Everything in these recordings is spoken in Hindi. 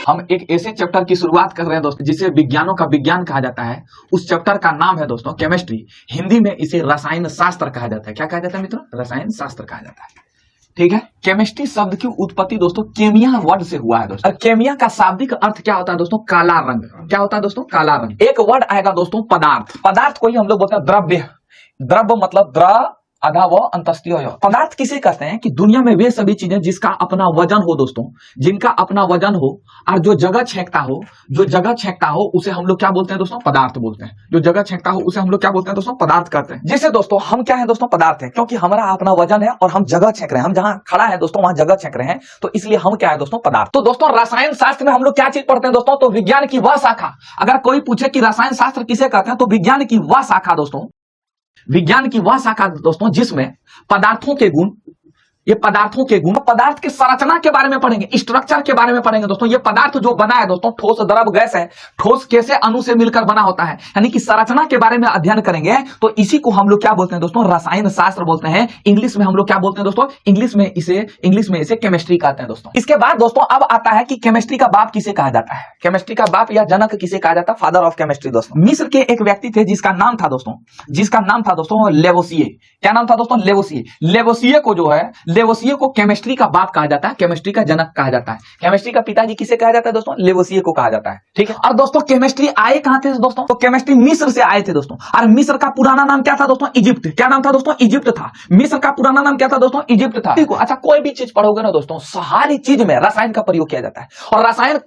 हम एक ऐसे चैप्टर की शुरुआत कर रहे हैं दोस्तों जिसे विज्ञानों का विज्ञान कहा जाता है। उस चैप्टर का नाम है दोस्तों केमिस्ट्री। हिंदी में इसे रसायन शास्त्र कहा जाता है। क्या कहा जाता है मित्रों? रसायन शास्त्र कहा जाता है। ठीक है। केमिस्ट्री शब्द की उत्पत्ति दोस्तों केमिया वर्ड से हुआ है दोस्तों। केमिया का शाब्दिक अर्थ क्या होता है दोस्तों? काला रंग। क्या होता है दोस्तों? काला रंग। एक वर्ड आएगा दोस्तों पदार्थ। पदार्थ को ही हम लोग बोलते हैं द्रव्य। द्रव्य मतलब द्र आधा व अंतस्त्य य। पदार्थ किसे कहते हैं कि दुनिया में वे सभी चीजें जिसका अपना वजन हो दोस्तों, जिनका अपना वजन हो और जो जगह छेंकता हो, उसे हम लोग क्या बोलते हैं दोस्तों? पदार्थ बोलते हैं। जो जगह छेंकता हो उसे हम लोग क्या बोलते हैं दोस्तों? पदार्थ कहते हैं। जैसे दोस्तों हम क्या है दोस्तों? पदार्थ है, क्योंकि हमारा अपना वजन है और हम जगह छेंक रहे हैं। हम जहां खड़ा है दोस्तों वहां जगह छेंक रहे हैं, तो इसलिए हम क्या है दोस्तों? पदार्थ। तो दोस्तों रसायन शास्त्र में हम लोग क्या चीज पढ़ते हैं दोस्तों? तो विज्ञान की वह शाखा। अगर कोई पूछे कि रसायन शास्त्र किसे कहते हैं, तो विज्ञान की वह शाखा दोस्तों, विज्ञान की वह शाखा दोस्तों जिसमें पदार्थों के गुण, ये पदार्थों के गुण, पदार्थ की संरचना के बारे में पढ़ेंगे, स्ट्रक्चर के बारे में पढ़ेंगे दोस्तों। ये पदार्थ जो बना है दोस्तों, ठोस द्रव गैस है, ठोस कैसे अणु से मिलकर बना होता है, यानी कि संरचना के बारे में अध्ययन करेंगे। तो इसी को हम लोग क्या बोलते हैं दोस्तों? रसायन शास्त्र बोलते हैं। इंग्लिश में हम लोग क्या बोलते हैं दोस्तों? इंग्लिश में इसे केमिस्ट्री कहते हैं दोस्तों। इसके बाद दोस्तों अब आता है कि केमिस्ट्री का बाप किसे कहा जाता है? केमिस्ट्री का बाप या जनक किसे कहा जाता है? फादर ऑफ केमिस्ट्री दोस्तों। मिस्र के एक व्यक्ति थे जिसका नाम था दोस्तों लेवोसिए। क्या नाम था दोस्तों? लेवोसिए। लेवोसिए को जो है, लेवोसिए को केमिस्ट्री का बाप कहा जाता है, केमिस्ट्री का जनक कहा जाता है। केमिस्ट्री का पिताजी किसे कहा जाता है दोस्तों? लेवोसिए को कहा जाता है। ठीक है। और दोस्तों केमिस्ट्री आए कहां थे दोस्तों? तो केमिस्ट्री मिस्र से आए थे दोस्तों। और मिस्र का पुराना नाम क्या था दोस्तों? इजिप्ट। क्या नाम था दोस्तों? इजिप्ट था। मिस्र का पुराना नाम क्या था दोस्तों? इजिप्ट था। अच्छा, कोई भी चीज पढ़ोगे ना दोस्तों, सारी चीज में रसायन का प्रयोग किया जाता है। और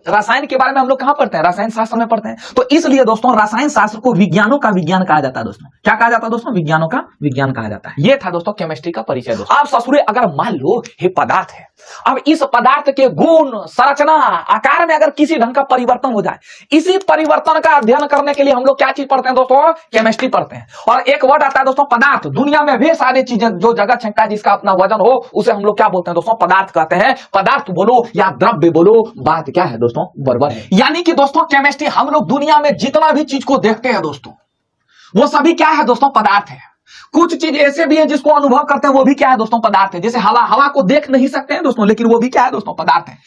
रसायन के बारे में हम लोग कहां पढ़ते हैं? रसायन शास्त्र में पढ़ते हैं। तो इसलिए दोस्तों रसायन शास्त्र को विज्ञानों का विज्ञान कहा जाता है दोस्तों। क्या कहा जाता है दोस्तों? विज्ञानों का विज्ञान कहा जाता है। यह था दोस्तों केमिस्ट्री का परिचय दोस्तों। आप ससुरे अगर मान लो ये पदार्थ है, अब इस पदार्थ के गुण, संरचना, आकार में अगर किसी ढंग का परिवर्तन हो जाए, इसी परिवर्तन का अध्ययन करने के लिए हम लोग क्या चीज पढ़ते हैं दोस्तों? केमिस्ट्री पढ़ते हैं। और एक वर्ड आता है दोस्तों पदार्थ। दुनिया में वे सारी चीजें जो जगह छेंकता है, जिसका अपना वजन हो, उसे हम लोग क्या बोलते हैं दोस्तों? पदार्थ कहते हैं। पदार्थ बोलो या द्रव्य बोलो, बात क्या है दोस्तों? बराबर है। यानी कि दोस्तों केमिस्ट्री, हम लोग दुनिया में जितना भी चीज को देखते हैं दोस्तों, वो सभी क्या है दोस्तों? पदार्थ है। कुछ चीज ऐसे भी है जिसको अनुभव करते हैं, वो भी क्या है दोस्तों? पदार्थ है। जैसे हवा को देख नहीं सकते हैं दोस्तों, लेकिन वो भी क्या है दोस्तों? पदार्थ है।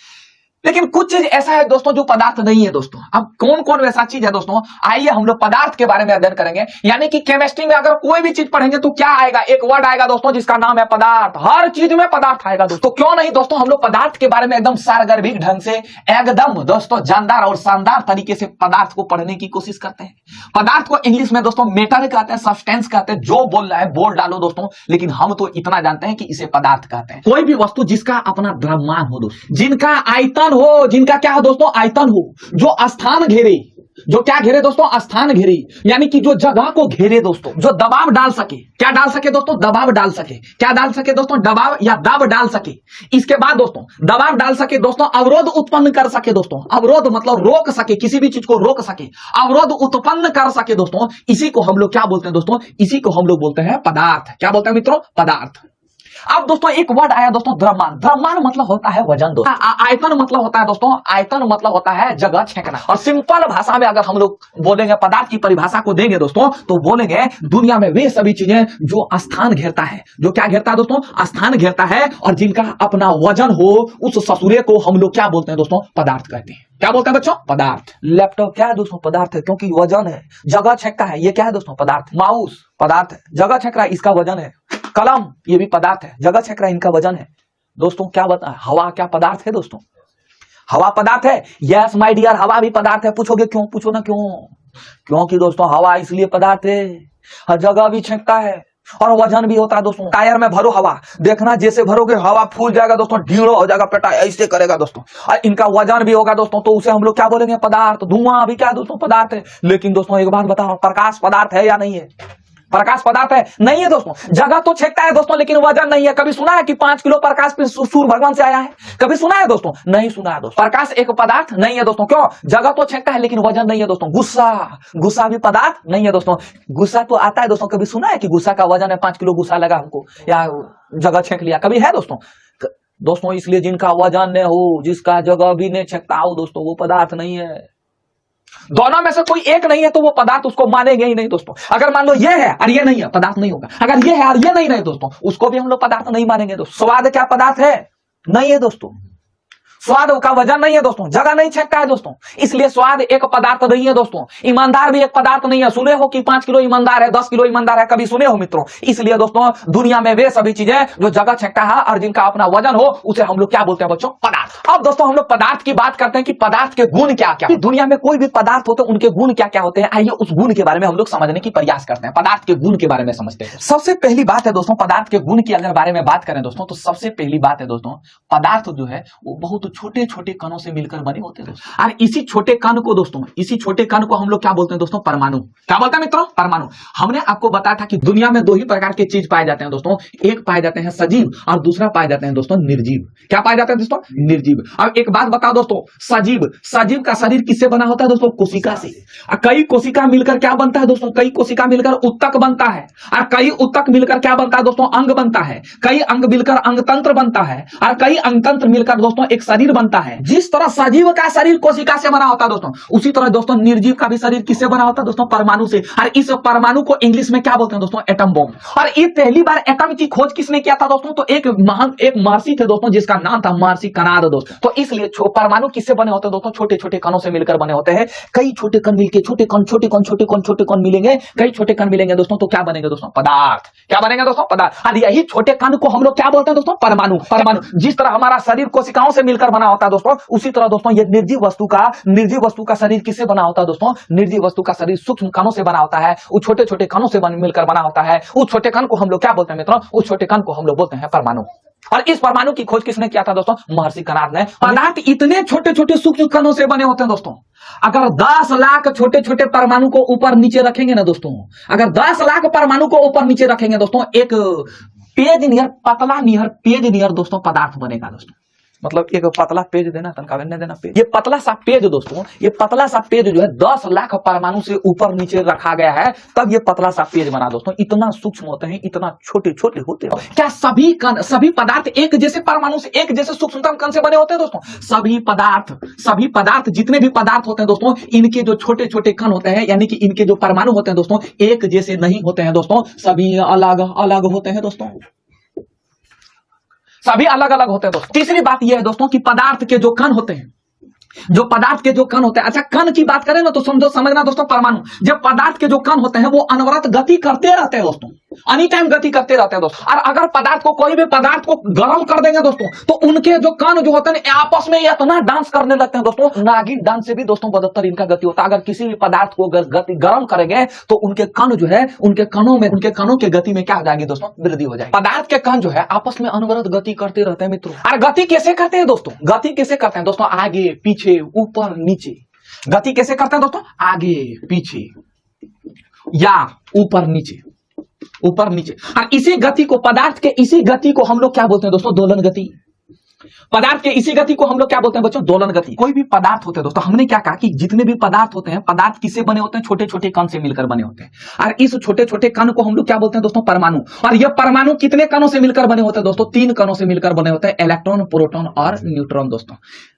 लेकिन कुछ चीज ऐसा है दोस्तों जो पदार्थ नहीं है दोस्तों। अब कौन कौन वैसा चीज है दोस्तों? आइए हम लोग पदार्थ के बारे में अध्ययन करेंगे। यानी कि केमिस्ट्री में अगर कोई भी चीज पढ़ेंगे तो क्या आएगा? एक वर्ड आएगा दोस्तों जिसका नाम है पदार्थ। हर चीज में पदार्थ आएगा दोस्तों। क्यों नहीं दोस्तों हम लोग पदार्थ के बारे में एकदम सारगर्भिक ढंग से, एकदम दोस्तों जानदार और शानदार तरीके से पदार्थ को पढ़ने की कोशिश करते हैं। पदार्थ को इंग्लिश में दोस्तों मैटर कहते हैं, सब्सटेंस कहते हैं। जो बोल रहा है बोल डालो दोस्तों, लेकिन हम तो इतना जानते हैं कि इसे पदार्थ कहते हैं। कोई भी वस्तु जिसका अपना द्रव्यमान हो दोस्तों, जिनका आयतन हो, जिनका क्या हो दोस्तों? आयतन हो, जो स्थान घेरे, जो क्या घेरे दोस्तों? स्थान घेरे, यानी कि जो जगह को घेरे दोस्तों, जो दबाव डाल सके। क्या डाल सके दोस्तों? दबाव डाल सके। क्या डाल सके दोस्तों? दबाव या दब डाल सके। इसके बाद दोस्तों दबाव डाल सके दोस्तों, अवरोध उत्पन्न कर सके दोस्तों। अवरोध मतलब रोक सके, किसी भी चीज को रोक सके, अवरोध उत्पन्न कर सके दोस्तों। इसी को हम लोग क्या बोलते हैं दोस्तों? इसी को हम लोग बोलते हैं पदार्थ। क्या बोलते हैं मित्रों? पदार्थ। अब दोस्तों एक वर्ड आया दोस्तों द्रव्यमान। द्रव्यमान मतलब होता है वजन दोस्तों। आयतन मतलब होता है दोस्तों, आयतन मतलब होता है जगह छेंकना। और सिंपल भाषा में अगर हम लोग बोलेंगे, पदार्थ की परिभाषा को देंगे दोस्तों, तो बोलेंगे दुनिया में वे सभी चीजें जो स्थान घेरता है। जो क्या घेरता है दोस्तों? स्थान घेरता है, और जिनका अपना वजन हो, उस ससुरे को हम लोग क्या बोलते हैं दोस्तों? पदार्थ कहते हैं। क्या बोलते हैं बच्चों? पदार्थ। लैपटॉप क्या है दोस्तों? पदार्थ है, क्योंकि वजन है, जगह छेंकता है। ये क्या है दोस्तों? पदार्थ। माउस पदार्थ है, जगह छेंक रहा है, इसका वजन है। कलम ये भी पदार्थ है, जगह छेंक रहा है, इनका वजन है। दोस्तों क्या बता, हवा क्या पदार्थ है दोस्तों? हवा पदार्थ है। यस माय डियर, हवा भी पदार्थ है। पूछोगे क्यों? पूछो ना क्यों? क्योंकि दोस्तों हवा इसलिए पदार्थ है, हर जगह भी छेंकता है और वजन भी होता है दोस्तों। टायर में भरो हवा, देखना जैसे भरोगे हवा फूल जाएगा दोस्तों, ढीलो हो जाएगा, पेटा ऐसे करेगा दोस्तों। और इनका वजन भी होगा दोस्तों, तो उसे हम लोग क्या बोलेंगे? पदार्थ। धुआं भी क्या दोस्तों? पदार्थ है। लेकिन दोस्तों एक बात बताओ, प्रकाश पदार्थ है या नहीं है? प्रकाश पदार्थ है? नहीं है दोस्तों। जगह तो छेंकता है दोस्तों, लेकिन वजन नहीं है। कभी सुना है कि 5 किलो प्रकाश पे सूर्य भगवान से आया है? कभी सुना है दोस्तों? नहीं सुना है दोस्तों। प्रकाश एक पदार्थ नहीं है दोस्तों। क्यों? जगह तो छेंकता है, लेकिन वजन नहीं है दोस्तों। गुस्सा भी पदार्थ नहीं है दोस्तों। गुस्सा तो आता है दोस्तों, कभी सुना है कि गुस्सा का वजन है 5 किलो गुस्सा लगा हमको, या जगह छेंक लिया? कभी है दोस्तों? दोस्तों इसलिए जिनका वजन नहीं हो, जिसका जगह भी नहीं छेंकता हो दोस्तों, वो पदार्थ नहीं है। दोनों में से कोई एक नहीं है तो वो पदार्थ उसको मानेंगे ही नहीं दोस्तों। अगर मान लो ये है और ये नहीं है, पदार्थ नहीं होगा। अगर ये है और ये नहीं रहे दोस्तों, उसको भी हम लोग पदार्थ नहीं मानेंगे दोस्तों। स्वाद क्या पदार्थ है? नहीं है दोस्तों। स्वाद का वजन नहीं है दोस्तों, जगह नहीं छेकता है दोस्तों, इसलिए स्वाद एक पदार्थ नहीं है दोस्तों। ईमानदार भी एक पदार्थ नहीं है। सुने हो कि 5 किलो ईमानदार है, 10 किलो ईमानदार है, कभी सुने हो मित्रों? इसलिए दोस्तों दुनिया में वे सभी चीजें जो जगह छेकता है और जिनका अपना वजन हो उसे हम लोग क्या बोलते हैं बच्चों? पदार्थ। अब दोस्तों हम लोग पदार्थ की बात करते हैं कि पदार्थ के गुण क्या क्या। दुनिया में कोई भी पदार्थ होते हैं उनके गुण क्या क्या होते हैं, आइए उस गुण के बारे में हम लोग समझने की प्रयास करते हैं। पदार्थ के गुण के बारे में समझते हैं। सबसे पहली बात है दोस्तों, पदार्थ के गुण की अगर बारे में बात करें दोस्तों, तो सबसे पहली बात है दोस्तों, पदार्थ जो है वो बहुत छोटे छोटे कणों से मिलकर बने होते हैं दोस्तों। और इसी छोटे कण को दोस्तों, इसी छोटे कण को हम लोग क्या बोलते हैं दोस्तों? परमाणु। क्या बोलते हैं मित्रों? परमाणु। हमने आपको बताया था कि दुनिया में 2 ही प्रकार के चीज पाए जाते हैं दोस्तों, एक पाए जाते हैं सजीव और दूसरा पाए जाते हैं दोस्तों निर्जीव। क्या पाए जाते हैं दोस्तों? निर्जीव। अब एक बात बताओ दोस्तों, सजीव का शरीर किससे बना होता है दोस्तों? कोशिका से। कई कोशिका मिलकर क्या बनता है दोस्तों? कई कोशिका मिलकर उत्तक बनता है, और कई उत्तक मिलकर क्या बनता है दोस्तों? अंग बनता है। कई अंग मिलकर अंगतंत्र बनता है, और कई अंगतंत्र मिलकर दोस्तों एक शरीर बनता है। जिस तरह सजीव का शरीर कोशिका से बना होता है दोस्तों, उसी तरह दोस्तों निर्जीव का भी शरीर किससे बना होता है दोस्तों? परमाणु से। और इस परमाणु को इंग्लिश में क्या बोलते हैं दोस्तों? Atom bomb. और ये पहली बार एटम की खोज किसने किया था दोस्तों? तो एक महर्षि थे दोस्तों, जिसका नाम था महर्षि कणाद दोस्तों। तो इसलिए परमाणु किससे बने होते हैं दोस्तों? छोटे छोटे कणों से मिलकर बने होते हैं। कई छोटे कण मिलकर छोटे कण मिलेंगे, कई छोटे कण मिलेंगे दोस्तों, तो क्या बनेंगे दोस्तों? पदार्थ। क्या बनेंगे दोस्तों? पदार्थ। और यही छोटे कण को हम लोग क्या बोलते हैं दोस्तों? परमाणु। जिस तरह हमारा शरीर कोशिकाओं से मिलकर बना होता है दोस्तों, उसी तरह दोस्तों ये निर्जीव वस्तु का शरीर किससे बना होता है दोस्तों? निर्जीव वस्तु का शरीर सूक्ष्म कणों से बना होता है। वो छोटे छोटे कणों से मिलकर बना होता है। उस छोटे कण को हम लोग क्या बोलते हैं मित्रों? उस छोटे कण को हम लोग बोलते हैं परमाणु। और इस परमाणु की खोज किसने किया था दोस्तों? महर्षि कणाद ने। पदार्थ इतने छोटे छोटे सूक्ष्म कणों से बने होते हैं दोस्तों, अगर 10 लाख छोटे छोटे परमाणु को ऊपर नीचे रखेंगे ना दोस्तों, अगर 10 लाख परमाणु को ऊपर नीचे रखेंगे दोस्तों, एक पेज नियर, पतला नियर पेज नियर दोस्तों पदार्थ बनेगा दोस्तों। मतलब एक पतला पेज देना, तनका देना पेज। ये पतला सा पेज दोस्तों, ये पतला सा पेज जो है 10 लाख परमाणु से ऊपर नीचे रखा गया है, तब ये पतला सा पेज बना दोस्तों। इतना सूक्ष्म होते हैं, इतना छोटे छोटे होते हैं। क्या सभी पदार्थ एक जैसे परमाणु से, एक जैसे सूक्ष्मतम कण से बने होते हैं दोस्तों? सभी पदार्थ जितने भी पदार्थ होते हैं दोस्तों, इनके जो छोटे छोटे कण होते हैं, यानी कि इनके जो परमाणु होते हैं दोस्तों, एक जैसे नहीं होते हैं दोस्तों, सभी अलग अलग होते हैं दोस्तों, सभी अलग अलग होते हैं दोस्तों। तीसरी बात यह है दोस्तों कि पदार्थ के जो कण होते हैं, अच्छा कण की बात करें ना तो समझना दोस्तों, परमाणु जब पदार्थ के जो कण होते हैं वो अनवरत गति करते रहते हैं दोस्तों, एनी टाइम गति करते रहते हैं दोस्तों। और अगर कोई भी पदार्थ को गर्म कर देंगे दोस्तों, तो उनके जो कण जो होते हैं आपस में इतना डांस करने लगते हैं दोस्तों, नागिन डांस से भी दोस्तों बदतर इनका गति होता है। अगर किसी भी पदार्थ को गति गर्म करेंगे तो उनके कण जो है, उनके कणों के गति में क्या हो जाएगी दोस्तों? वृद्धि हो जाएगी। पदार्थ के कण जो है आपस में अनवरत गति करते रहते हैं मित्रों। और गति कैसे करते हैं दोस्तों? आगे पीछे, ऊपर नीचे। गति कैसे करते हैं दोस्तों? आगे पीछे या ऊपर नीचे। और इसी गति को, पदार्थ के इसी गति को हम लोग क्या बोलते हैं दोस्तों? दोलन गति। पदार्थ के इसी गति को हम लोग क्या बोलते हैं बच्चों? दोलन गति। कोई भी पदार्थ होते हैं दोस्तों, हमने क्या कहा कि जितने भी पदार्थ होते हैं, पदार्थ किससे बने होते हैं? छोटे छोटे कण से मिलकर बने होते हैं। और इस छोटे छोटे कण को हम लोग क्या बोलते हैं दोस्तों? परमाणु। और ये परमाणु कितने कणों से मिलकर बने होते हैं दोस्तों? 3 कणों से मिलकर बने होते हैं, इलेक्ट्रॉन, प्रोटॉन और न्यूट्रॉन दोस्तों।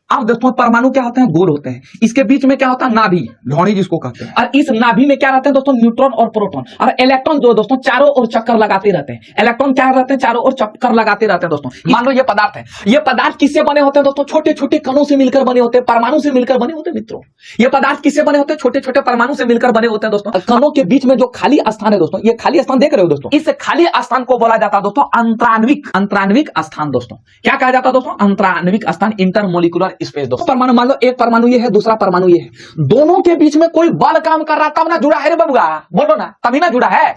अब दोस्तों परमाणु क्या होते हैं? गोल होते हैं। इसके बीच में क्या होता है? नाभि, ढोणी जिसको कहते हैं। और इस नाभि में क्या रहते हैं दोस्तों? न्यूट्रॉन और प्रोटॉन। और इलेक्ट्रॉन जो दोस्तों चारों ओर चक्कर लगाते रहते हैं। इलेक्ट्रॉन क्या रहते हैं? चारों ओर चक्कर लगाते रहते हैं दोस्तों। मान लो ये पदार्थ है, ये पदार्थ किससे बने होते हैं दोस्तों? छोटे छोटे कणों से मिलकर बने होते हैं, परमाणु से मिलकर बने होते हैं मित्रों। ये पदार्थ किससे बने होते हैं? छोटे छोटे परमाणु से मिलकर बने होते हैं दोस्तों। कणों के बीच में जो खाली स्थान है दोस्तों, ये खाली स्थान देख रहे हो दोस्तों, इस खाली स्थान को बोला जाता है दोस्तों अंतराण्विक स्थान दोस्तों। क्या कहा जाता है दोस्तों? अंतराण्विक स्थान, इंटरमोलिकुलर स्पेस दोस्तों। परमाणु मान लो एक परमाणु ये है, दूसरा परमाणु ये है, दोनों के बीच में कोई बल काम कर रहा तब ना जुड़ा है रे बबुआ, बोलो ना, तभी ना जुड़ा है।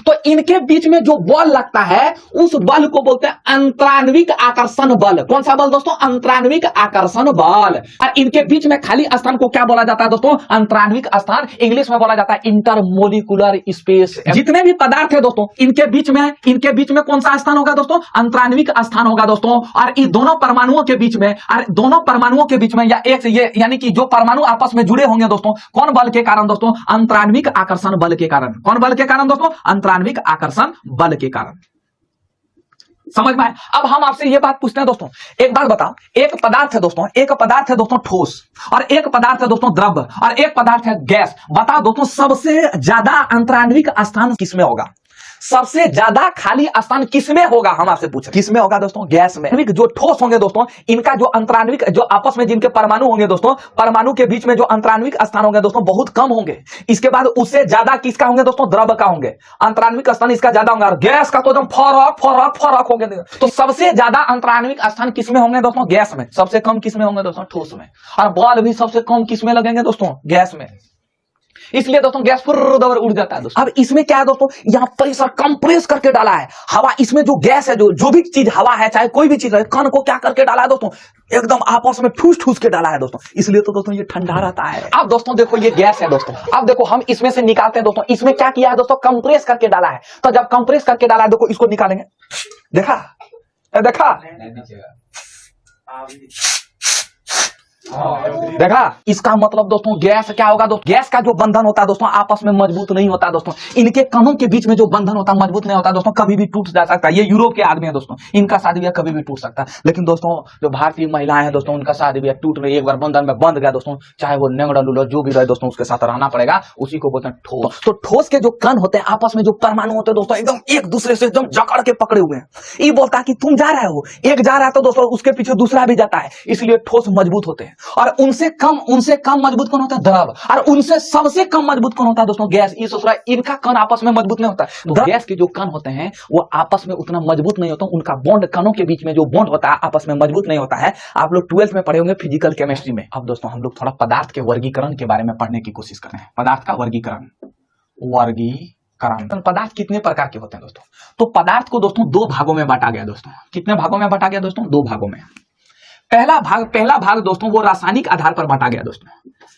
तो इनके बीच में जो बल लगता है उस बल को बोलते हैं अंतराण्विक आकर्षण बल। कौन सा बल दोस्तों? अंतराण्विक आकर्षण बल। और इनके बीच में खाली स्थान को क्या बोला जाता है दोस्तों? अंतराण्विक स्थान। इंग्लिश में बोला जाता है इंटरमोलिकुलर स्पेस। जितने भी पदार्थ है दोस्तों, इनके बीच में कौन सा स्थान होगा दोस्तों? अंतराण्विक स्थान होगा दोस्तों। और इन दोनों परमाणुओं के बीच में या एक यानी कि जो परमाणु आपस में जुड़े होंगे दोस्तों, कौन बल के कारण दोस्तों? अंतराण्विक आकर्षण बल के कारण। कौन बल के कारण दोस्तों? अंतराण्विक आकर्षण बल के कारण। समझ में आए? अब हम आपसे यह बात पूछते हैं दोस्तों, एक बात बताओ, एक पदार्थ है दोस्तों ठोस, और एक पदार्थ है दोस्तों द्रव, और एक पदार्थ है गैस। बताओ दोस्तों सबसे ज्यादा अंतराण्विक स्थान किसमें होगा? सबसे ज्यादा खाली स्थान किसमें होगा, हम आपसे पूछ रहे हैं किसमें होगा दोस्तों, गैस में। जो ठोस होंगे दोस्तों, इनका जो अंतराण्विक, जो आपस में जिनके परमाणु होंगे दोस्तों, परमाणु के बीच में जो अंतराण्विक स्थान होंगे दोस्तों बहुत कम होंगे। इसके बाद उससे ज्यादा किसका होंगे दोस्तों, द्रव का होंगे, अंतराण्विक स्थान इसका ज्यादा होगा, और गैस का तो एकदम फरक होंगे। तो सबसे ज्यादा अंतराण्विक स्थान किसमें होंगे दोस्तों, गैस में। सबसे कम किसमें होंगे दोस्तों, ठोस में। और बॉल भी सबसे कम किसमें लगेंगे दोस्तों, गैस में। इसलिए दोस्तों गैस फुर्र उड़ जाता है दोस्तों। अब इसमें क्या है दोस्तों, यहाँ प्रेशर कंप्रेस करके डाला है हवा, इसमें जो गैस है, जो भी चीज हवा है, चाहे कोई भी चीज है, कण को क्या करके डाला है दोस्तों, एकदम आपस में ठूस के डाला है दोस्तों। इसलिए तो दोस्तों ये ठंडा रहता है। अब दोस्तों देखो ये गैस है दोस्तों, अब देखो हम इसमें से निकालते हैं दोस्तों। इसमें क्या किया है दोस्तों, कंप्रेस करके डाला है। तो जब कंप्रेस करके डाला है, देखो इसको निकालेंगे, देखा देखा, इसका मतलब दोस्तों गैस क्या होगा दोस्तों, गैस का जो बंधन होता है दोस्तों आपस में मजबूत नहीं होता दोस्तों। इनके कणों के बीच में जो बंधन होता है मजबूत नहीं होता दोस्तों, कभी भी टूट जा सकता है। ये यूरोप के आदमी है दोस्तों, इनका शादी ब्याह कभी भी टूट सकता है। लेकिन दोस्तों जो भारतीय महिलाएं हैं दोस्तों, उनका शादी ब्याह टूट रही, एक बार बंधन में बंध गया दोस्तों, चाहे वो नेंगड़ा लूलो जो भी रहे दोस्तों, उसके साथ रहना पड़ेगा। उसी को बोलते हैं ठोस। तो ठोस के जो कण होते हैं आपस में, जो परमाणु होते हैं दोस्तों, एकदम एक दूसरे से एकदम जकड़ के पकड़े हुए हैं। ये बोलता है कि तुम जा रहे हो, एक जा रहा है तो दोस्तों उसके पीछे दूसरा भी जाता है, इसलिए ठोस मजबूत होते हैं। और उनसे कम मजबूत कौन होता है, द्रव। और उनसे सबसे कम मजबूत कौन होता है दोस्तों, गैस। ये सोच रहा है इनका कण आपस में मजबूत नहीं होता। तो गैस के जो कण होते हैं वो आपस में उतना मजबूत नहीं होता, उनका बॉन्ड, कणों के बीच में जो बॉन्ड होता है आपस में मजबूत नहीं होता है। आप लोग 12th में पढ़े होंगे फिजिकल केमिस्ट्री में। अब दोस्तों हम लोग थोड़ा पदार्थ के वर्गीकरण के बारे में पढ़ने की कोशिश कर रहे हैं। पदार्थ का वर्गीकरण। पदार्थ कितने प्रकार के होते हैं दोस्तों, तो पदार्थ को दोस्तों दो भागों में बांटा गया दोस्तों। कितने भागों में बांटा गया दोस्तों, दो भागों में। पहला भाग दोस्तों वो रासायनिक आधार पर बांटा गया दोस्तों,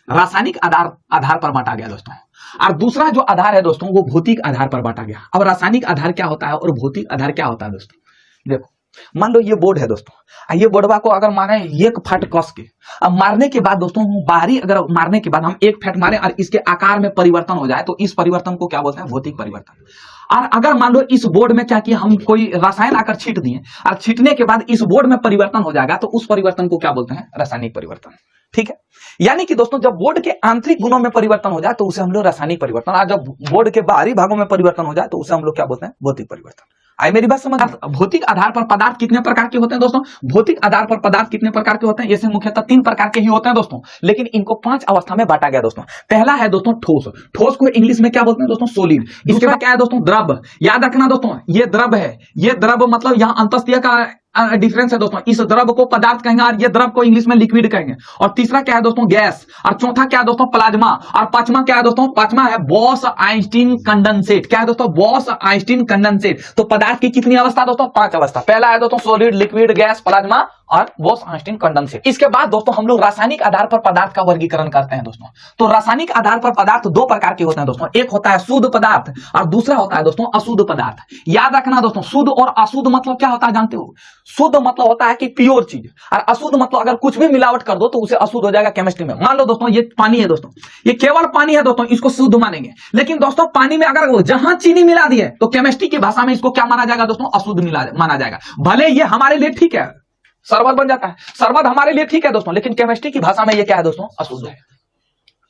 रासायनिक आधार पर बांटा गया दोस्तों। और दूसरा जो आधार है दोस्तों वो भौतिक आधार पर बांटा गया। अब रासायनिक आधार क्या होता है और भौतिक आधार क्या होता है दोस्तों, देखो मान लो ये बोर्ड है दोस्तों, ये बोर्डवा को अगर मारे एक फट कस के, अब मारने के बाद दोस्तों बाहरी अगर मारने के बाद हम एक फट मारे और इसके आकार में परिवर्तन हो जाए तो इस परिवर्तन को क्या बोलते हैं, भौतिक परिवर्तन। और अगर मान लो इस बोर्ड में क्या किया, हम कोई रसायन आकर छींट दिए और छींटने के बाद इस बोर्ड में परिवर्तन हो जाएगा तो उस परिवर्तन को क्या बोलते हैं, रासायनिक परिवर्तन। ठीक है, यानी कि दोस्तों जब बोर्ड के आंतरिक गुणों में परिवर्तन हो जाए तो उसे हम लोग रासायनिक परिवर्तन, और जब बोर्ड के बाहरी भागों में परिवर्तन हो जाए तो उसे हम लोग क्या बोलते हैं, भौतिक परिवर्तन। आई मेरी बात समझ। भौतिक आधार पर पदार्थ कितने प्रकार के होते हैं दोस्तों, भौतिक आधार पर पदार्थ कितने प्रकार के होते हैं, जैसे मुख्यतः 3 प्रकार के ही होते हैं दोस्तों, लेकिन इनको 5 अवस्था में बांटा गया दोस्तों। पहला है दोस्तों ठोस। ठोस को इंग्लिश में क्या बोलते हैं दोस्तों, सॉलिड। इसके बाद क्या है दोस्तों, द्रव। याद रखना दोस्तों ये द्रव है, ये द्रव मतलब यहाँ अंतस्थिया का डिफरेंस है दोस्तों। इस द्रव को पदार्थ कहेंगे और ये द्रव को इंग्लिश में लिक्विड कहेंगे। और तीसरा क्या है दोस्तों, गैस। और चौथा क्या है दोस्तों, प्लाज्मा। और पांचवा क्या है दोस्तों, पांचवा है बॉस-आइंस्टीन कंडेंसेट। क्या है दोस्तों, बॉस-आइंस्टीन कंडेंसेट। तो पदार्थ की कितनी अवस्था दोस्तों, 5 अवस्था। पहला है दोस्तों सॉलिड, लिक्विड, गैस, प्लाज्मा और बॉस-आइंस्टीन कंडेंसेट। इसके बाद दोस्तों हम लोग रासायनिक आधार पर पदार्थ का वर्गीकरण करते हैं दोस्तों। तो रासायनिक आधार पर पदार्थ 2 प्रकार के होते हैं दोस्तों, एक होता है शुद्ध पदार्थ और दूसरा होता है दोस्तों अशुद्ध पदार्थ। याद रखना दोस्तों, शुद्ध और अशुद्ध मतलब क्या होता है जानते हो, शुद्ध मतलब होता है कि प्योर चीज, और अशुद्ध मतलब अगर कुछ भी मिलावट कर दो तो उसे अशुद्ध हो जाएगा केमिस्ट्री में। मान लो दोस्तों ये पानी है दोस्तों, ये केवल पानी है दोस्तों, इसको शुद्ध मानेंगे। लेकिन दोस्तों पानी में अगर जहां चीनी मिला दी है तो केमिस्ट्री की भाषा में इसको क्या माना जाएगा दोस्तों, अशुद्ध माना जाएगा। भले ये हमारे लिए ठीक है, शरबत बन जाता है, शरबत हमारे लिए ठीक है दोस्तों, लेकिन केमिस्ट्री की भाषा में ये क्या है दोस्तों, अशुद्ध है।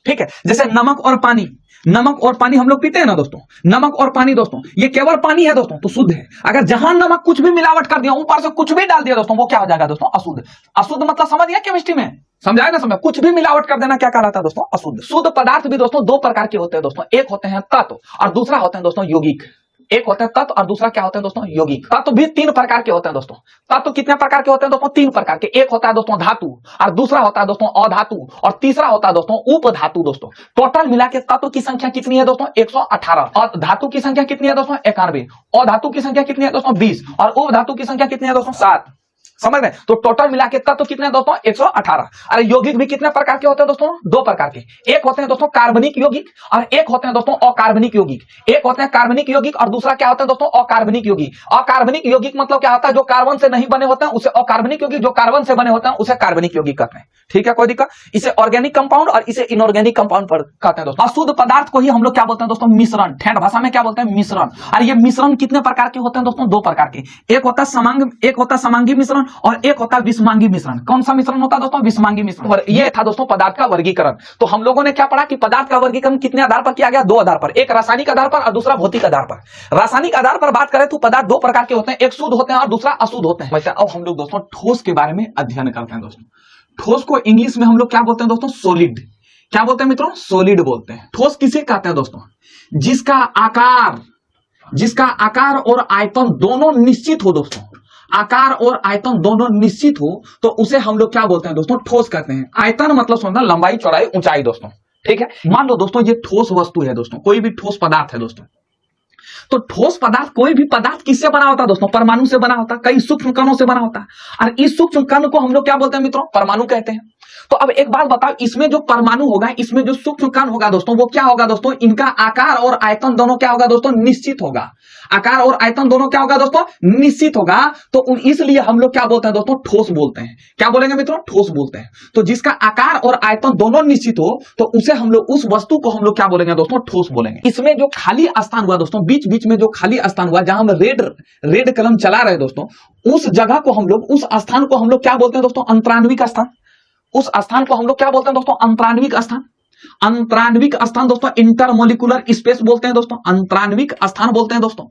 ठीक है, जैसे नमक और पानी, नमक और पानी हम लोग पीते हैं ना दोस्तों, नमक और पानी दोस्तों ये केवल पानी है दोस्तों तो शुद्ध है। अगर जहां नमक कुछ भी मिलावट कर दिया, ऊपर से कुछ भी डाल दिया दोस्तों, वो क्या हो जाएगा दोस्तों, अशुद्ध। अशुद्ध मतलब समझ गया केमिस्ट्री में, समझाया ना, समझ, कुछ भी मिलावट कर देना क्या कहलाता है दोस्तों, अशुद्ध। शुद्ध पदार्थ भी दोस्तों 2 प्रकार के होते हैं दोस्तों, एक होते हैं तत्व और दूसरा होते हैं दोस्तों यौगिक। एक होते हैं तत्व और दूसरा क्या होते हैं दोस्तों, यौगिक। तत्व भी 3 प्रकार के होते हैं दोस्तों। तत्व कितने प्रकार के होते हैं दोस्तों, 3 प्रकार के। एक होता है दोस्तों धातु और दूसरा होता है दोस्तों अधातु और तीसरा होता है दोस्तों उपधातु दोस्तों। टोटल मिला के तत्व की संख्या कितनी है दोस्तों, 118। और धातु की संख्या कितनी है दोस्तों, 91। अधातु की संख्या कितनी है दोस्तों, 20। और उपधातु की संख्या कितनी है दोस्तों, 7। समझ रहे, तो टोटल मिला के तत्व कितने दोस्तों, 118। अरे यौगिक भी कितने प्रकार के होते हैं दोस्तों, 2 प्रकार के। एक होते हैं दोस्तों कार्बनिक यौगिक और एक होते हैं दोस्तों अकार्बनिक यौगिक। एक होते हैं कार्बनिक यौगिक और दूसरा क्या होता है दोस्तों, अकार्बनिक यौगिक। अकार्बनिक यौगिक मतलब क्या होता है, जो कार्बन से नहीं बने होते हैं उसे अकार्बनिक यौगिक, जो कार्बन से बने होते हैं उसे कार्बनिक यौगिक कहते हैं। ठीक है, कोई दिक्कत, इसे ऑर्गेनिक कंपाउंड और इसे इनऑर्गेनिक कंपाउंड पर कहते हैं दोस्तों। अशुद्ध पदार्थ को ही हम लोग क्या बोलते हैं दोस्तों, मिश्रण। ठेठ भाषा में क्या बोलते हैं, मिश्रण। और ये मिश्रण कितने प्रकार के होते हैं दोस्तों, 2 प्रकार के। एक होता है समांगी मिश्रण मिश्रण और एक होता है विषमांगी मिश्रण। कौन सा मिश्रण होता है दोस्तों? विषमांगी मिश्रण। और ये था दोस्तों पदार्थ का वर्गीकरण। तो हम लोगों ने क्या पढ़ा कि पदार्थ का वर्गीकरण कितने आधार पर किया गया? दो आधार पर, एक रासायनिक आधार पर और दूसरा भौतिक आधार पर। रासायनिक आधार पर बात करें तो पदार्थ दो प्रकार के होते हैं, एक शुद्ध होते हैं और दूसरा अशुद्ध होते हैं। अब हम लोग दोस्तों ठोस के बारे में अध्ययन करते हैं दोस्तों। ठोस को इंग्लिश में हम लोग क्या बोलते हैं दोस्तों? सॉलिड। क्या बोलते हैं मित्रों? सॉलिड बोलते हैं। ठोस किसे कहते हैं दोस्तों? जिसका आकार और आयतन दोनों निश्चित हो दोस्तों, आकार और आयतन दोनों निश्चित हो तो उसे हम लोग क्या बोलते हैं दोस्तों? ठोस कहते हैं। आयतन मतलब समझना लंबाई, चौड़ाई, ऊंचाई दोस्तों, ठीक है। मान लो दोस्तों ये ठोस वस्तु है दोस्तों, कोई भी ठोस पदार्थ है दोस्तों। तो ठोस पदार्थ, कोई भी पदार्थ किससे बना होता है दोस्तों? परमाणु से बना होता है, कई सूक्ष्म कणों से बना होता है। और इस सूक्ष्म कण को हम लोग क्या बोलते हैं मित्रों? परमाणु कहते हैं। तो अब एक बात बताओ, इसमें जो परमाणु होगा, इसमें जो सूक्ष्म कण होगा दोस्तों, वो क्या होगा दोस्तों? इनका आकार और आयतन दोनों क्या होगा दोस्तों? निश्चित होगा। आकार और आयतन दोनों क्या होगा दोस्तों? निश्चित होगा। तो इसलिए हम लोग क्या बोलते हैं दोस्तों? ठोस बोलते हैं। क्या बोलेंगे मित्रों? ठोस बोलते हैं। तो जिसका आकार और आयतन दोनों निश्चित हो तो उसे हम लोग, उस वस्तु को हम लोग क्या बोलेंगे दोस्तों? ठोस बोलेंगे। इसमें जो खाली स्थान हुआ दोस्तों, बीच बीच में जो खाली स्थान हुआ, जहां हम रेड कलम चला रहे दोस्तों, उस जगह को हम लोग, उस स्थान को हम लोग क्या बोलते हैं दोस्तों? अंतराण्विक स्थान। उस स्थान को हम लोग क्या बोलते हैं दोस्तों? अंतराण्विक स्थान। अंतराण्विक स्थान दोस्तों इंटरमोलिकुलर स्पेस बोलते हैं दोस्तों, अंतराण्विक स्थान बोलते हैं दोस्तों।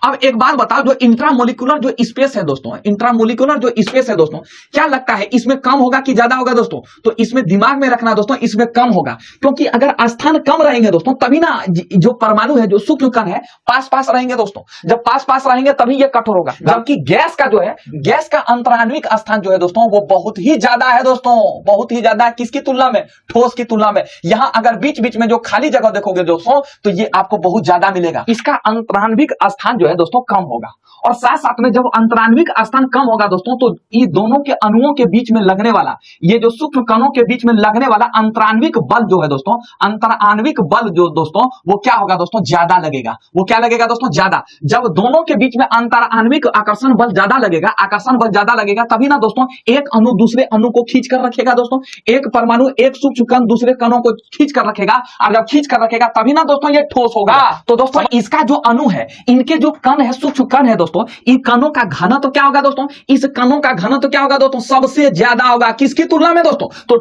अब एक बात बताओ, जो इंट्रामोलिकुलर जो स्पेस है दोस्तों, इंट्रामोलिकुलर जो स्पेस है दोस्तों, क्या लगता है इसमें कम होगा कि ज्यादा होगा दोस्तों? तो इसमें दिमाग में रखना दोस्तों, इसमें कम होगा, क्योंकि अगर स्थान कम रहेंगे दोस्तों तभी ना जो परमाणु है, जो सूक्ष्म कण है, पास पास रहेंगे दोस्तों। जब पास पास रहेंगे तभी ये कठोर होगा। जबकि गैस का जो है, गैस का अंतराण्विक स्थान जो है दोस्तों, वो बहुत ही ज्यादा है दोस्तों, बहुत ही ज्यादा। किसकी तुलना में? ठोस की तुलना में। यहां अगर बीच बीच में जो खाली जगह देखोगे दोस्तों, तो ये आपको बहुत ज्यादा मिलेगा। इसका अंतराण्विक स्थान जो है दोस्तों कम होगा। और साथ साथ में जब अंतराण्विक स्थान कम होगा दोस्तों, तो ये दोनों के अणुओं के बीच में लगने वाला, ये जो सूक्ष्म कणों के बीच में लगने वाला अंतराण्विक बल जो है दोस्तों, अंतराण्विक बल जो दोस्तों, वो क्या होगा दोस्तों? ज्यादा लगेगा। वो क्या लगेगा दोस्तों? ज्यादा। जब दोनों के बीच में अंतराण्विक आकर्षण बल ज्यादा लगेगा, आकर्षण बल ज्यादा लगेगा, तभी ना दोस्तों एक अणु दूसरे अणु को खींच कर रखेगा दोस्तों। एक परमाणु, एक सूक्ष्म कण दूसरे कणों को खींच कर रखेगा, और जब खींच कर रखेगा तभी ना दोस्तों ये ठोस होगा। तो दोस्तों इसका जो अणु है, इनके जो कण है, सूक्ष्म कण है दोस्तों, इन कणों का घनत्व तो क्या होगा दोस्तों? इस कणों का घनत्व तो क्या होगा दोस्तों? सबसे ज्यादा होगा। किसकी तुलना में दोस्तों? तो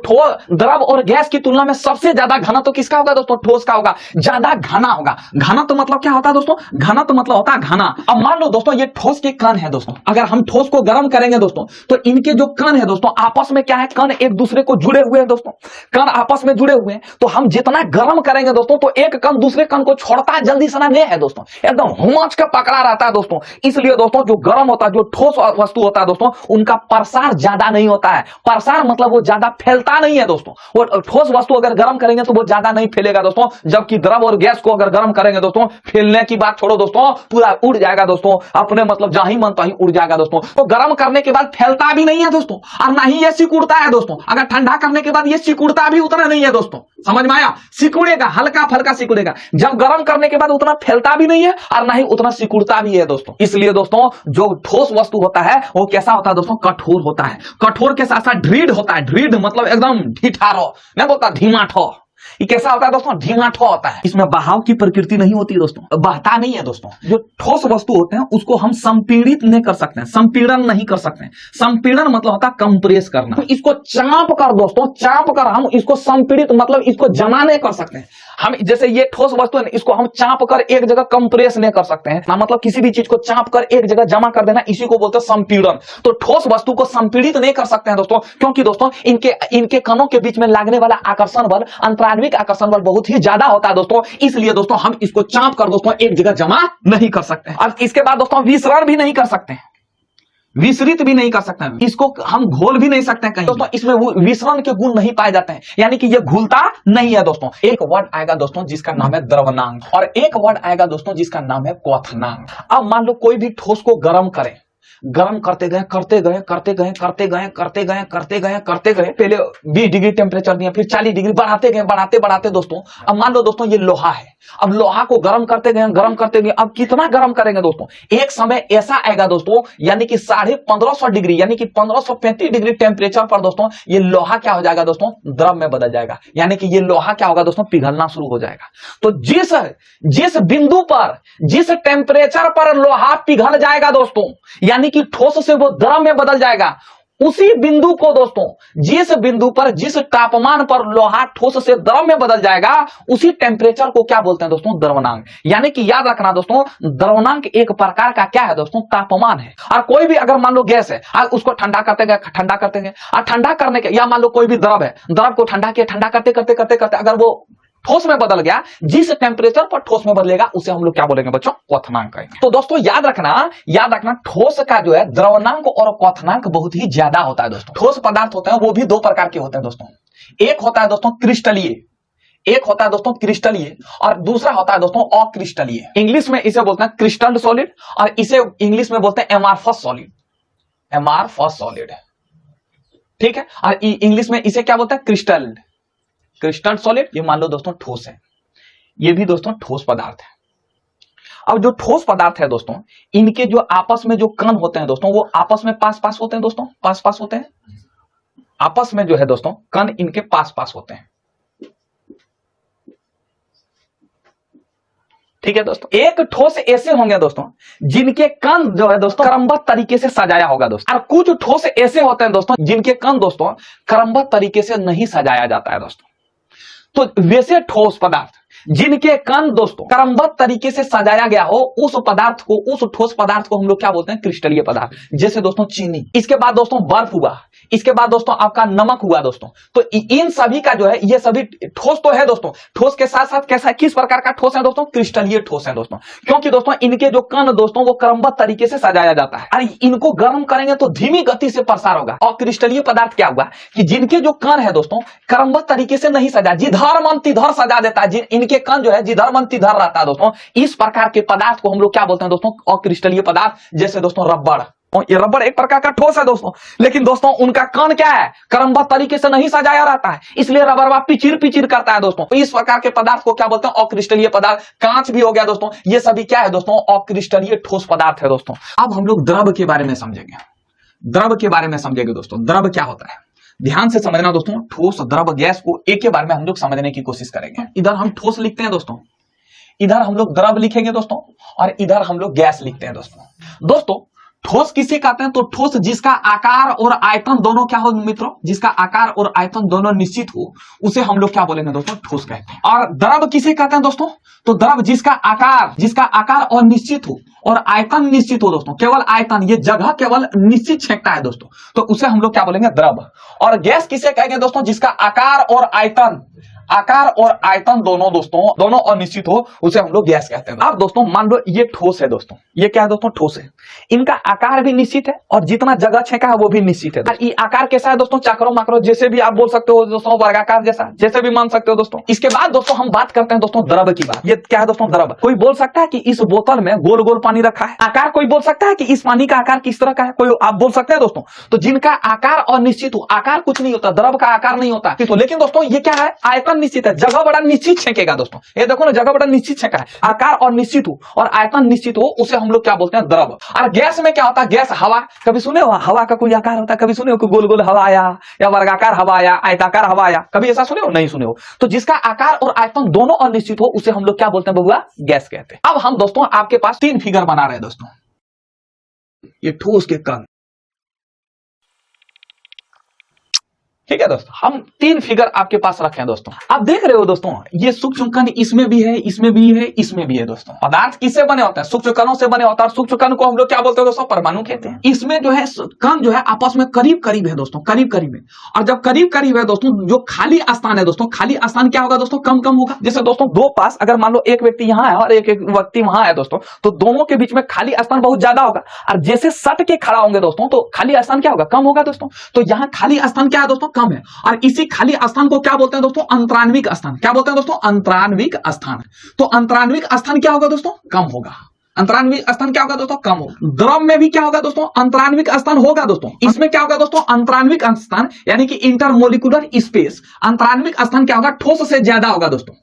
द्रव और गैस की तुलना में सबसे ज्यादा घनत्व तो किसका होगा दोस्तों? ठोस का होगा। ज्यादा घना होगा। घनत्व मतलब क्या होता है दोस्तों? घनत्व मतलब होता है घना। अब मान लो दोस्तों ये ठोस के कण है दोस्तों, अगर हम ठोस को गर्म करेंगे दोस्तों, तो इनके जो कण है दोस्तों, आपस में क्या है? कण एक दूसरे को जुड़े हुए हैं दोस्तों, कण आपस में जुड़े हुए हैं। तो हम जितना गर्म करेंगे दोस्तों, तो एक कण दूसरे कण को छोड़ता है जल्दी से नहीं है दोस्तों, एकदम हुमच के पकड़ा रहता है दोस्तों। इसलिए दोस्तों जो गर्म होता है, जो ठोस वस्तु होता है दोस्तों, उनका प्रसार ज्यादा नहीं होता है। प्रसार मतलब वो ज्यादा फैलता नहीं है दोस्तों। वो ठोस वस्तु अगर गर्म करेंगे तो वो ज्यादा नहीं फैलेगा दोस्तों, जबकि द्रव और गैस को अगर गर्म करेंगे दोस्तों, फैलने की बात छोड़ो दोस्तों, पूरा उड़ जाएगा दोस्तों, अपने मतलब जहां ही मन तहीं उड़ जाएगा दोस्तों। तो गर्म करने के बाद फैलता भी नहीं है दोस्तों, और ना ही ये सिकुड़ता है दोस्तों। अगर ठंडा करने के बाद ये सिकुड़ता भी उतना नहीं है दोस्तों, समझ में आया? सिकुड़ेगा, हल्का फल्का सिकुड़ेगा। जब गर्म करने के बाद उतना फैलता भी नहीं है और ना ही उतना सिकुड़ता भी है दोस्तों। इसलिए दोस्तों जो ठोस वस्तु होता है वो कैसा होता है दोस्तों? कठोर होता है। कठोर के साथ साथ दृढ़ होता है। दृढ़ मतलब एकदम ढिठारो, मैं बोलता धीमाठो। ये कैसा होता है दोस्तों? ढीमाठो होता है। इसमें बहाव की प्रकृति नहीं होती दोस्तों, बहता नहीं है दोस्तों। जो ठोस वस्तु होते हैं उसको हम संपीड़ित नहीं कर सकते हैं, संपीड़न नहीं कर सकते हैं। संपीड़न मतलब होता है कंप्रेस करना। तो इसको चाप कर दोस्तों, चाप कर हम इसको संपीड़ित मतलब इसको जमा नहीं कर सकते हैं। हम जैसे ये ठोस वस्तु है, इसको हम चाप कर एक जगह कंप्रेस नहीं कर सकते हैं ना, मतलब किसी भी चीज को चाप कर एक जगह जमा कर देना, इसी को बोलते हैं संपीड़न। तो ठोस वस्तु को संपीड़ित नहीं कर सकते हैं दोस्तों, क्योंकि दोस्तों इनके कणों के बीच में लगने वाला आकर्षण बल, अंतराण्विक आकर्षण बल बहुत ही ज्यादा होता है दोस्तों। इसलिए दोस्तों हम इसको चाप कर दोस्तों एक जगह जमा नहीं कर सकते। अब इसके बाद दोस्तों विसरण भी नहीं कर सकते हैं, विसरित भी नहीं कर सकते हैं, इसको हम घोल भी नहीं सकते हैं कहीं दोस्तों। इसमें विसरण के गुण नहीं पाए जाते हैं, यानी कि ये घुलता नहीं है दोस्तों। एक वर्ड आएगा दोस्तों जिसका नाम है द्रवनांग, और एक वर्ड आएगा दोस्तों जिसका नाम है क्वथनांग। अब मान लो कोई भी ठोस को गर्म करें, गर्म करते गए करते गए करते गए करते गए करते गए करते गए करते गए, पहले 20 डिग्री टेम्परेचर दिया, फिर 40 डिग्री, बढ़ाते गए बढ़ाते बढ़ाते दोस्तों। अब मान लो दोस्तों ये लोहा है, अब लोहा को गर्म करते गए गर्म करते गए, अब कितना गर्म करेंगे दोस्तों? एक समय ऐसा आएगा दोस्तों, यानी कि 1550 डिग्री, यानी कि 1535 डिग्री टेम्परेचर पर दोस्तों ये लोहा क्या हो जाएगा दोस्तों? द्रव में बदल जाएगा, यानी कि ये लोहा क्या होगा दोस्तों? पिघलना शुरू हो जाएगा। तो जिस बिंदु पर, जिस टेम्परेचर पर लोहा पिघल जाएगा दोस्तों, यानी कि ठोस से वो द्रव में बदल जाएगा। उसी बिंदु को दोस्तों, जिस बिंदु पर, जिस तापमान पर लोहा ठोस से द्रव में बदल जाएगा, उसी टेम्परेचर को क्या बोलते हैं दोस्तों? द्रवनांक। यानी कि याद रखना दोस्तों, द्रवनांक एक प्रकार का क्या है दोस्तों? तापमान है। और कोई भी अगर मान लो गैस है, उसको ठंडा करते गए और ठंडा करने के, या मान लो कोई भी द्रव है, द्रव को ठंडा किया, ठंडा करते करते करते करते अगर वो ठोस में बदल गया, जिस टेम्परेचर पर ठोस में बदलेगा उसे हम लोग क्या बोलेंगे बच्चों? क्वथनांक कहेंगे। तो दोस्तों याद रखना ठोस का जो है द्रवनांक और क्वथनांक बहुत ही ज्यादा होता है दोस्तों। ठोस पदार्थ होते हैं वो भी दो प्रकार के होते हैं दोस्तों। एक होता है दोस्तों क्रिस्टलीय, एक होता है दोस्तों क्रिस्टलीय, और दूसरा होता है दोस्तों अक्रिस्टलीय। इंग्लिश में इसे बोलते हैं क्रिस्टल सॉलिड, और इसे इंग्लिश में बोलते हैं एमार्फस सॉलिड, एमार्फस सॉलिड, ठीक है। और इंग्लिश में इसे क्या बोलते हैं? Crystal, crystal solid. ये मान लो दोस्तों ठोस है, ये भी दोस्तों ठोस पदार्थ है। अब जो ठोस पदार्थ है दोस्तों, इनके जो आपस में जो कण होते हैं दोस्तों, वो आपस में पास पास होते हैं दोस्तों, पास पास होते हैं। आपस में जो है दोस्तों कण इनके पास पास होते हैं, ठीक है दोस्तों। एक ठोस ऐसे होंगे दोस्तों जिनके कण जो है दोस्तों क्रमबद्ध तरीके से सजाया होगा दोस्तों, और कुछ ठोस ऐसे होते हैं दोस्तों जिनके कण दोस्तों क्रमबद्ध तरीके से नहीं सजाया जाता है दोस्तों। तो वैसे ठोस पदार्थ जिनके कण दोस्तों क्रमबद्ध तरीके से सजाया गया हो, उस पदार्थ को, उस ठोस पदार्थ को हम लोग क्या बोलते हैं? क्रिस्टलीय पदार्थ। जैसे दोस्तों चीनी, इसके बाद दोस्तों बर्फ हुआ, इसके बाद दोस्तों आपका नमक हुआ दोस्तों। तो इन सभी का जो है, ये सभी ठोस तो है दोस्तों। ठोस के साथ साथ कैसा, किस प्रकार का ठोस है दोस्तों? क्रिस्टलीय ठोस है दोस्तों, क्योंकि दोस्तों इनके जो कण दोस्तों वो क्रमबद्ध तरीके से सजाया जाता है, और इनको गर्म करेंगे तो धीमी गति से प्रसार होगा। और क्रिस्टलीय पदार्थ क्या हुआ कि जिनके जो कण है दोस्तों क्रमबद्ध तरीके से नहीं सजा, जिधर मन तिधर सजा देता है, इनके कण जो है जिधर मन तिधर रहता है दोस्तों, इस प्रकार के पदार्थ को हम लोग क्या बोलते हैं दोस्तों? अक्रिस्टलीय पदार्थ। जैसे दोस्तों रबड़, ये रबड़ एक प्रकार का ठोस है दोस्तों, लेकिन दोस्तों उनका कण क्या है? क्रमबद्ध तरीके से नहीं सजाया रहता है, इसलिए रबड़ पिचिर पिचिर करता है दोस्तों। इस प्रकार के पदार्थ को क्या बोलते हैं? अक्रिस्टलीय पदार्थ। कांच भी हो गया दोस्तों, ये सभी क्या है दोस्तों? अक्रिस्टलीय ठोस पदार्थ है दोस्तों। अब हम लोग द्रव के बारे में समझेंगे, द्रव के बारे में समझेंगे दोस्तों। द्रव क्या होता है, ध्यान से समझना दोस्तों। ठोस, द्रव, गैस को एक के बारे में हम लोग समझने की कोशिश करेंगे। इधर हम ठोस लिखते हैं दोस्तों, इधर हम लोग द्रव लिखेंगे दोस्तों, और इधर हम लोग गैस लिखते हैं दोस्तों। दोस्तों ठोस किसे कहते हैं? तो ठोस जिसका आकार और आयतन दोनों क्या हो मित्रों? जिसका आकार और आयतन दोनों निश्चित हो, उसे हम लोग क्या बोलेंगे दोस्तों? ठोस कहते हैं। और द्रव किसे कहते हैं दोस्तों? तो द्रव जिसका आकार और निश्चित हो और आयतन निश्चित हो दोस्तों, केवल आयतन, ये जगह केवल निश्चित छेकता है दोस्तों, तो उसे हम लोग क्या बोलेंगे? द्रव। और गैस किसे कहेंगे दोस्तों? जिसका आकार और आयतन दोनों अनिश्चित हो, उसे हम लोग गैस कहते हैं। अब दोस्तों मान लो ये ठोस है दोस्तों, ये क्या है दोस्तों? ठोस है। इनका आकार भी निश्चित है और जितना जगह छेका है वो भी निश्चित है। ये आकार कैसा है दोस्तों? चक्रो माक्रो जैसे भी आप बोल सकते हो दोस्तों, वर्गाकार जैसा, जैसे भी मान सकते हो दोस्तों। इसके बाद दोस्तों हम बात करते हैं दोस्तों द्रव की बात। ये क्या है दोस्तों? द्रव। कोई बोल सकता है कि इस बोतल में गोल गोल पानी रखा है। आकार कोई बोल सकता है कि इस पानी का आकार किस तरह का है, कोई आप बोल सकते हैं दोस्तों। तो जिनका आकार अनिश्चित हो, आकार कुछ नहीं होता, द्रव का आकार नहीं होता, तो लेकिन दोस्तों ये क्या है? आयतन निश्चित है, जगह बड़ा निश्चित छेकेगा दोस्तों। ये देखो ना, जगह बड़ा निश्चित छेका है, आकार और निश्चित हो और आयतन निश्चित हो, उसे हम लोग क्या बोलते हैं? द्रव। और गैस में क्या होता है? गैस हवा, कभी सुने हो हवा का कोई आकार होता है? कभी सुने हो कि गोल गोल हवा आया, या वर्गाकार हवा आया, आयताकार हवा आया? कभी ऐसा सुने हो? नहीं सुने हो। तो जिसका आकार और आयतन दोनों अनिश्चित हो, उसे हम लोग क्या बोलते हैं बबुआ? गैस कहते हैं। अब हम दोस्तों आपके पास 3 फिगर बना रहे हैं दोस्तों। ये ठोस के कण, ठीक है दोस्तों, हम 3 फिगर आपके पास रखे हैं दोस्तों। आप देख रहे हो दोस्तों, ये सूक्ष्म कण इसमें भी है, इसमें भी है, इसमें भी है दोस्तों। पदार्थ किससे बने होते हैं? सूक्ष्म कणों से बने होता है। सूक्ष्म कण को हम लोग क्या बोलते हैं दोस्तों? परमाणु कहते हैं। इसमें जो है कण जो है आपस में करीब करीब है दोस्तों, करीब करीब है। और जब करीब करीब है दोस्तों, जो खाली स्थान है दोस्तों, खाली स्थान क्या होगा दोस्तों? कम कम होगा। जैसे दोस्तों दो पास, अगर मान लो एक व्यक्ति यहाँ है और एक व्यक्ति वहां है दोस्तों, तो दोनों के बीच में खाली स्थान बहुत ज्यादा होगा, और जैसे सट के खड़ा होंगे दोस्तों, तो खाली स्थान क्या होगा? कम होगा दोस्तों। तो यहाँ खाली स्थान क्या है दोस्तों? कम है। और इसी खाली स्थान को क्या बोलते हैं दोस्तों? अंतरान्विक स्थान। क्या बोलते हैं दोस्तों? अंतरान्विक स्थान। तो अंतरान्विक स्थान क्या होगा दोस्तों? कम होगा। अंतरान्विक स्थान क्या होगा दोस्तों? कम होगा। द्रव में भी क्या होगा दोस्तों? अंतरान्विक स्थान होगा दोस्तों। इसमें क्या होगा दोस्तों? अंतरान्विक स्थान, यानी कि इंटरमोलिकुलर स्पेस। अंतरान्विक स्थान क्या होगा? ठोस से ज्यादा होगा दोस्तों,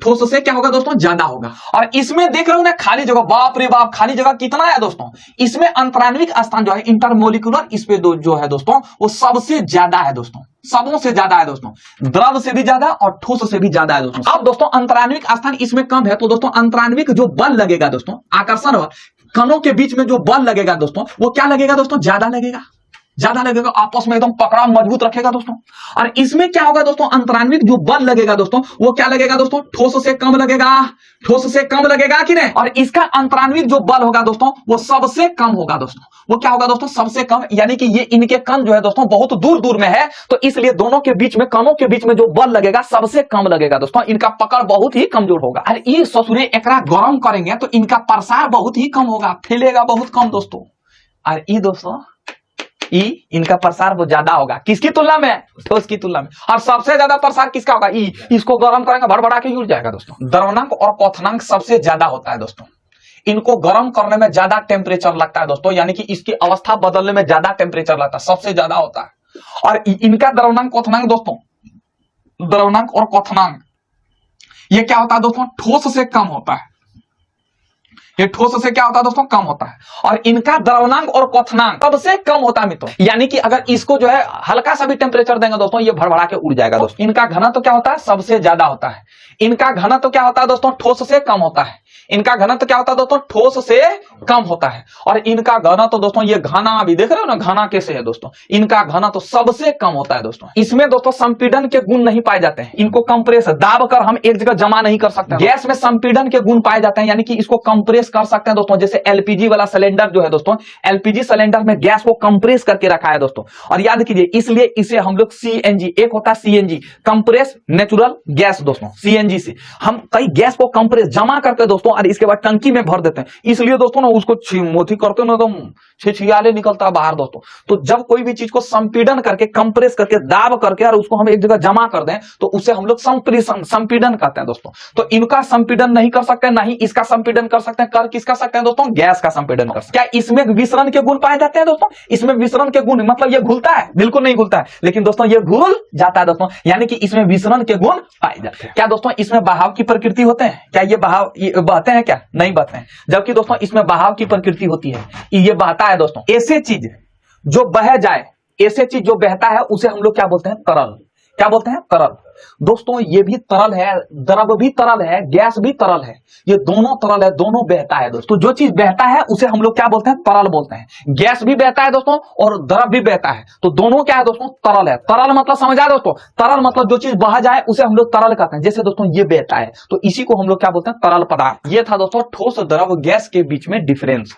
ठोस से क्या होगा दोस्तों? ज्यादा होगा। और इसमें देख रहे हो ना खाली जगह, बाप रे बाप, खाली जगह कितना है दोस्तों? इसमें अंतरान्विक स्थान जो है, इंटरमोलिकुलर स्पेस जो है दोस्तों, वो सबसे ज्यादा है दोस्तों, सबों से ज्यादा है दोस्तों, द्रव से भी ज्यादा और ठोस से भी ज्यादा है दोस्तों। अब दोस्तों अंतरान्विक स्थान इसमें कम है, तो दोस्तों अंतरान्विक जो बल लगेगा दोस्तों, आकर्षण कणों के बीच में जो बल लगेगा दोस्तों वो क्या लगेगा दोस्तों, ज्यादा लगेगा, ज्यादा लगेगा, आपस में एकदम पकड़ा मजबूत रखेगा दोस्तों। और इसमें क्या होगा दोस्तों, अंतरान्वित जो बल लगेगा दोस्तों वो क्या लगेगा दोस्तों, ठोस से कम लगेगा, ठोस से कम लगेगा कि नहीं। और इसका अंतरान्वित जो बल होगा दोस्तों वो सबसे कम होगा दोस्तों, वो क्या होगा दोस्तों, सबसे कम, यानी कि ये इनके कण जो है दोस्तों बहुत दूर दूर में है, तो इसलिए दोनों के बीच में, कणों के बीच में जो बल लगेगा सबसे कम लगेगा दोस्तों, इनका पकड़ बहुत ही कमजोर होगा। अरे ये ससुरे एकरा गरम करेंगे तो इनका प्रसार बहुत ही कम होगा, फैलेगा बहुत कम दोस्तों। और ये दोस्तों इनका प्रसार बहुत ज्यादा होगा, किसकी तुलना में, ठोस की तुलना में। और सबसे ज्यादा प्रसार किसका होगा, इसको गर्म करेंगे भड़बड़ा के उड़ जाएगा दोस्तों। द्रवणांक और क्वथनांक सबसे ज्यादा होता है दोस्तों, इनको गर्म करने में ज्यादा टेम्परेचर लगता है दोस्तों, यानी कि इसकी अवस्था बदलने में ज्यादा टेम्परेचर लगता है, सबसे ज्यादा होता है। और इनका द्रवणांक क्वथनांक दोस्तों, द्रवणांक और क्वथनांक ये क्या होता है दोस्तों, ठोस से कम होता है, ये ठोस से क्या होता है दोस्तों, कम होता है। और इनका द्रवणांक और क्वथनांक सबसे कम होता है मित्रों, यानी कि अगर इसको जो है हल्का सा भी टेम्परेचर देंगे दोस्तों ये भड़बड़ा के उड़ जाएगा दोस्तों। इनका घनत्व तो क्या होता है, सबसे ज्यादा होता है। इनका घनत्व तो क्या होता है दोस्तों, ठोस से कम होता है। इनका घनत्व क्या होता है दोस्तों, ठोस से कम होता है। और इनका घनत्व दोस्तों, ये घना अभी देख रहे हो ना, घना कैसे है दोस्तों, इनका घनत्व सबसे कम होता है दोस्तों। इसमें दोस्तों संपीड़न के गुण नहीं पाए जाते हैं, इनको कंप्रेस दाब कर हम एक जगह जमा नहीं कर सकते। गैस में संपीड़न के गुण पाए जाते हैं, यानी कि इसको कंप्रेस कर सकते हैं दोस्तों। जैसे एलपीजी वाला सिलेंडर जो है दोस्तों, एलपीजी सिलेंडर में गैस को कंप्रेस करके रखा है दोस्तों। और याद कीजिए, इसलिए इसे हम लोग सीएनजी, एक होता है सीएनजी कंप्रेस नेचुरल गैस दोस्तों, सीएनजी से हम कई गैस को कंप्रेस जमा करके दोस्तों और इसके बाद टंकी में भर देते हैं, इसलिए दोस्तों ना उसको मोथी करते ना एकदम छिछियाले निकलता है बाहर दोस्तों। तो जब कोई भी चीज को संपीड़न करके, कंप्रेस करके, दाब करके और उसको हम एक जगह जमा कर दें तो उसे हम लोग संपीड़न कहते हैं दोस्तों। तो इनका संपीड़न नहीं कर सकते, ना ही इसका संपीड़न कर सकते हैं। कर किसका सकते हैं दोस्तों, गैस का संपीड़न कर सकते हैं। क्या इसमें विसरण के गुण पाए जाते हैं दोस्तों, इसमें विसरण के गुण मतलब ये घुलता है, बिल्कुल नहीं घुलता है, लेकिन दोस्तों ये घुल जाता है दोस्तों, यानी कि इसमें विसरण के गुण पाए जाते हैं। क्या दोस्तों इसमें बहाव की प्रकृति होते हैं, क्या ये बहाव बहते हैं, क्या नहीं बहते हैं, जबकि दोस्तों इसमें बहाव की प्रकृति होती है, ये बहता है दोस्तों। ऐसे चीज जो बह जाए, ऐसे चीज जो बहता है उसे हम लोग क्या बोलते हैं, तरल। क्या बोलते हैं, तरल। दोस्तों ये भी तरल है, द्रव भी तरल है, गैस भी तरल है, ये दोनों तरल है, दोनों बहता है दोस्तों। जो चीज बहता है उसे हम लोग क्या बोलते हैं, तरल बोलते हैं। गैस भी बहता है दोस्तों और द्रव भी बहता है, तो दोनों क्या है दोस्तों, तरल है। तरल मतलब समझ आए दोस्तों, तरल मतलब जो चीज बह जाए उसे हम लोग तरल कहते हैं। जैसे दोस्तों ये बहता है तो इसी को हम लोग क्या बोलते हैं, तरल पदार्थ। ये था दोस्तों ठोस, द्रव, गैस के बीच में डिफरेंस।